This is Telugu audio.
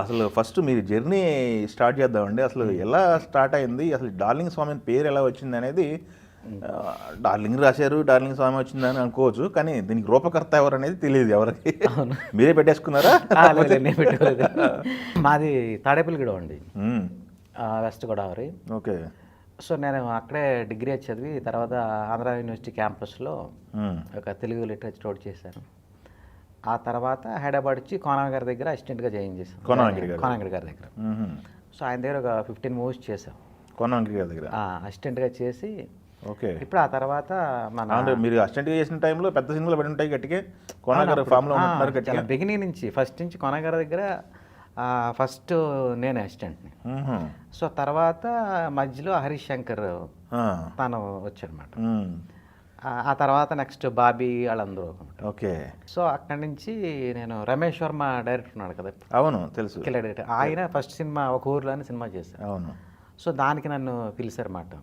అసలు ఫస్ట్ మీరు జర్నీ స్టార్ట్ చేద్దామండి. అసలు ఎలా స్టార్ట్ అయింది, అసలు డార్లింగ్ స్వామి అని పేరు ఎలా వచ్చింది అనేది, డార్లింగ్ రాశారు, డార్లింగ్ స్వామి వచ్చిందని అనుకోవచ్చు, కానీ దీనికి రూపకర్త ఎవరు అనేది తెలియదు ఎవరికి. మీరే పెట్టేసుకున్నారా? లేదు, నేను పెట్టుకోలేదు. మాది తాడేపల్లిగూడెం అండి, వెస్ట్ గోదావరి. ఓకే. సో నేను అక్కడే డిగ్రీ చదివి తర్వాత ఆంధ్ర యూనివర్సిటీ క్యాంపస్లో ఒక తెలుగు లిటరేచర్ ఒకటి చేశాను. ఆ తర్వాత హైదరాబాద్ వచ్చి కోనా గారి దగ్గర అసిస్టెంట్గా జాయిన్ చేశాను. కోనాంగడి గారి దగ్గర. సో ఆయన దగ్గర ఒక 15 మూవీస్ చేశాం. కోనాంగడి గారి దగ్గర అసిస్టెంట్గా చేసి, ఓకే. ఇప్పుడు ఆ తర్వాత మీరు అసిస్టెంట్గా చేసిన టైంలో పెద్ద సినిమాలు పడి ఉంటాయి గట్టిగా. కోనాగారు ఫామ్లో ఉంటున్నారు గట్టిగా. బిగినింగ్ నుంచి ఫస్ట్ నుంచి కోనా గారి దగ్గర ఫస్ట్ నేనే అసిస్టెంట్ని. సో తర్వాత మధ్యలో హరీష్ శంకర్ తను వచ్చాడనమాట. ఆ తర్వాత నెక్స్ట్ బాబీ వాళ్ళందరూ. ఓకే. సో అక్కడి నుంచి నేను రమేష్ వర్మ డైరెక్టర్ ఉన్నాడు కదా, అవును తెలుసు, కిల్లర్ డైరెక్టర్. ఆయన ఫస్ట్ సినిమా ఒక ఊర్లోనే సినిమా చేశాను. అవును. సో దానికి నన్ను పిలిచారన్నమాట.